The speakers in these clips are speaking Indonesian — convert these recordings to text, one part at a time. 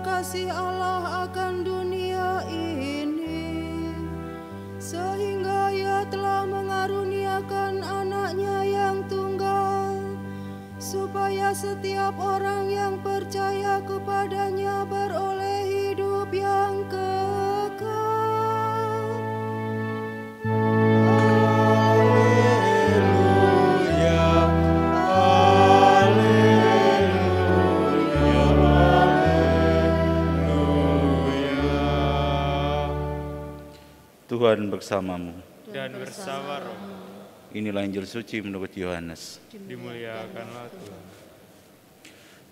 kasih Allah akan dunia ini, sehingga Ia telah mengaruniakan anaknya yang tunggal, supaya setiap orang yang percaya kepadanya beroleh hidup yang kekal. Tuhan bersamamu. Dan bersama rohmu. Inilah Injil suci menurut Yohanes. Dimuliakanlah Tuhan.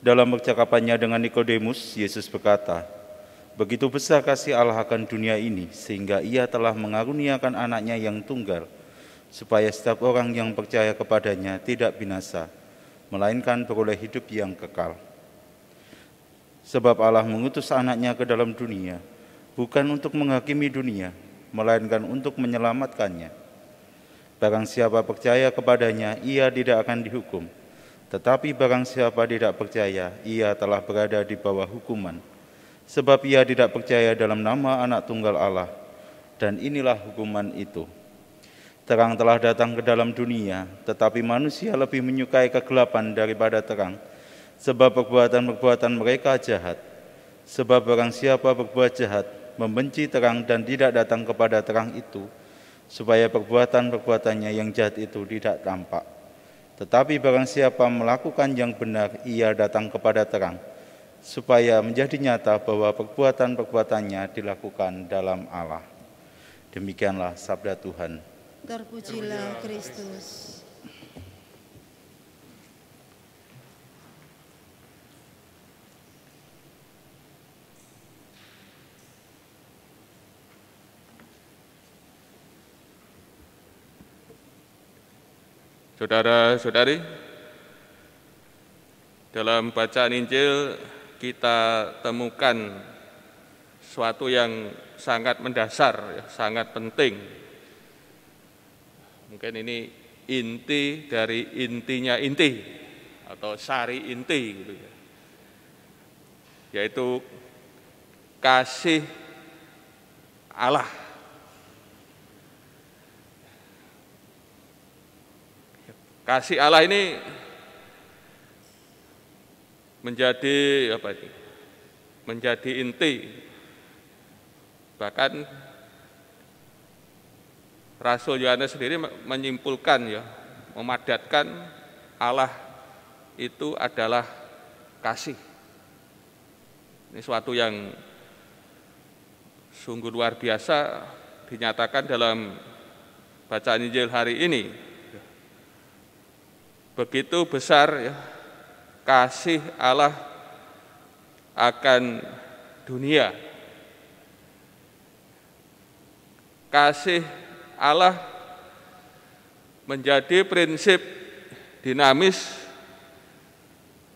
Dalam percakapannya dengan Nikodemus, Yesus berkata, "Begitu besar kasih Allah akan dunia ini, sehingga Ia telah mengaruniakan anaknya yang tunggal, supaya setiap orang yang percaya kepadanya tidak binasa, melainkan beroleh hidup yang kekal. Sebab Allah mengutus anaknya ke dalam dunia, bukan untuk menghakimi dunia, melainkan untuk menyelamatkannya. Barang siapa percaya kepadanya, ia tidak akan dihukum. Tetapi barang siapa tidak percaya, ia telah berada di bawah hukuman. Sebab ia tidak percaya dalam nama anak tunggal Allah. Dan inilah hukuman itu. Terang telah datang ke dalam dunia, tetapi manusia lebih menyukai kegelapan daripada terang, sebab perbuatan-perbuatan mereka jahat. Sebab barang siapa berbuat jahat, membenci terang dan tidak datang kepada terang itu, supaya perbuatan-perbuatannya yang jahat itu tidak tampak. Tetapi barang siapa melakukan yang benar, ia datang kepada terang, supaya menjadi nyata bahwa perbuatan-perbuatannya dilakukan dalam Allah." Demikianlah sabda Tuhan. Terpujilah Kristus. Saudara-saudari, dalam bacaan Injil kita temukan suatu yang sangat mendasar, sangat penting. Mungkin ini inti dari intinya inti, atau sari inti, gitu ya. Yaitu kasih Allah. Kasih Allah ini menjadi menjadi inti. Bahkan Rasul Yohanes sendiri menyimpulkan, memadatkan Allah itu adalah kasih. Ini suatu yang sungguh luar biasa dinyatakan dalam bacaan Injil hari ini. Begitu besar kasih Allah akan dunia. Kasih Allah menjadi prinsip dinamis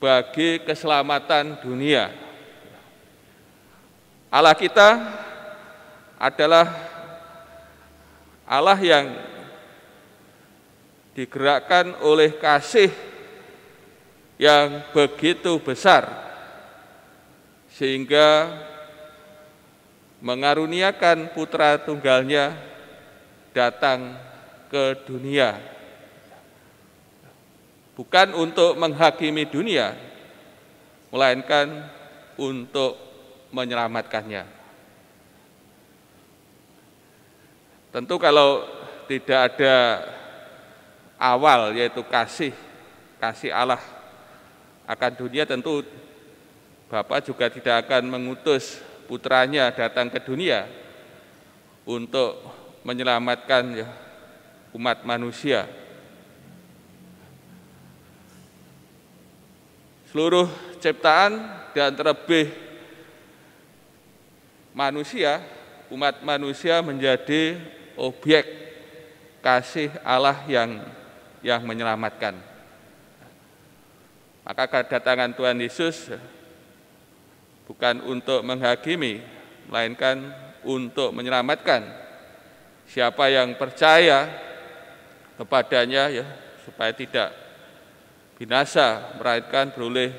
bagi keselamatan dunia. Allah kita adalah Allah yang digerakkan oleh kasih yang begitu besar, sehingga mengaruniakan putra tunggalnya datang ke dunia. Bukan untuk menghakimi dunia, melainkan untuk menyelamatkannya. Tentu kalau tidak ada awal, yaitu kasih Allah akan dunia, tentu Bapa juga tidak akan mengutus putranya datang ke dunia untuk menyelamatkan umat manusia. Seluruh ciptaan dan terlebih manusia, umat manusia menjadi objek kasih Allah yang menyelamatkan. Maka kedatangan Tuhan Yesus bukan untuk menghakimi, melainkan untuk menyelamatkan siapa yang percaya kepadanya, supaya tidak binasa, melainkan beroleh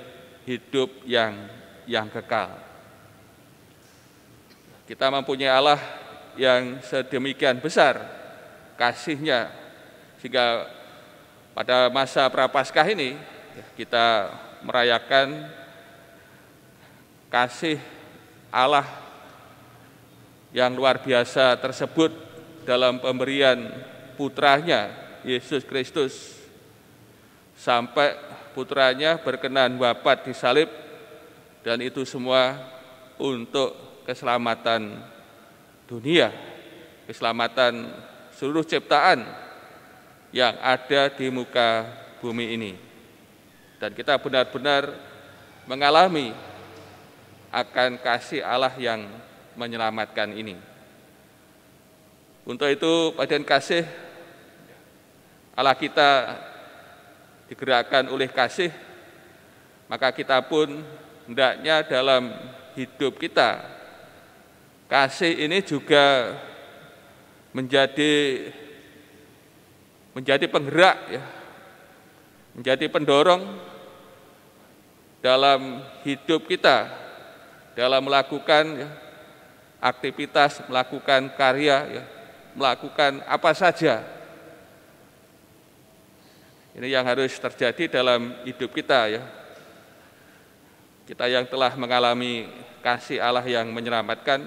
hidup yang kekal. Kita mempunyai Allah yang sedemikian besar kasih-Nya, sehingga pada masa Prapaskah ini kita merayakan kasih Allah yang luar biasa tersebut dalam pemberian putranya Yesus Kristus, sampai putranya berkenan wafat di salib, dan itu semua untuk keselamatan dunia, keselamatan seluruh ciptaan yang ada di muka bumi ini. Dan kita benar-benar mengalami akan kasih Allah yang menyelamatkan ini. Untuk itu, badan kasih Allah kita digerakkan oleh kasih, maka kita pun hendaknya dalam hidup kita, kasih ini juga menjadi penggerak, ya, menjadi pendorong dalam hidup kita, dalam melakukan aktivitas, melakukan karya, melakukan apa saja. Ini yang harus terjadi dalam hidup kita, ya. Kita yang telah mengalami kasih Allah yang menyelamatkan,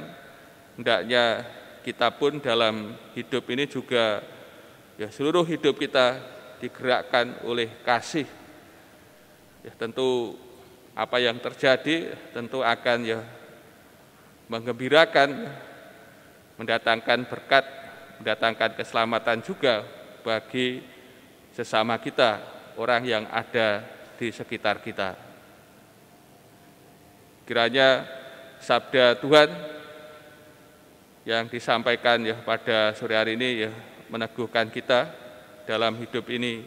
hendaknya kita pun dalam hidup ini juga, ya, seluruh hidup kita digerakkan oleh kasih. Ya, tentu apa yang terjadi tentu akan, ya, menggembirakan, mendatangkan berkat, mendatangkan keselamatan juga bagi sesama kita, orang yang ada di sekitar kita. Kiranya sabda Tuhan yang disampaikan, ya, pada sore hari ini, ya, meneguhkan kita dalam hidup ini,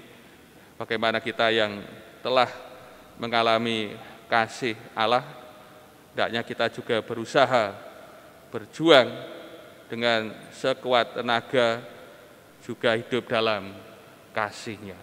bagaimana kita yang telah mengalami kasih Allah, hendaknya kita juga berusaha berjuang dengan sekuat tenaga, juga hidup dalam kasih-Nya.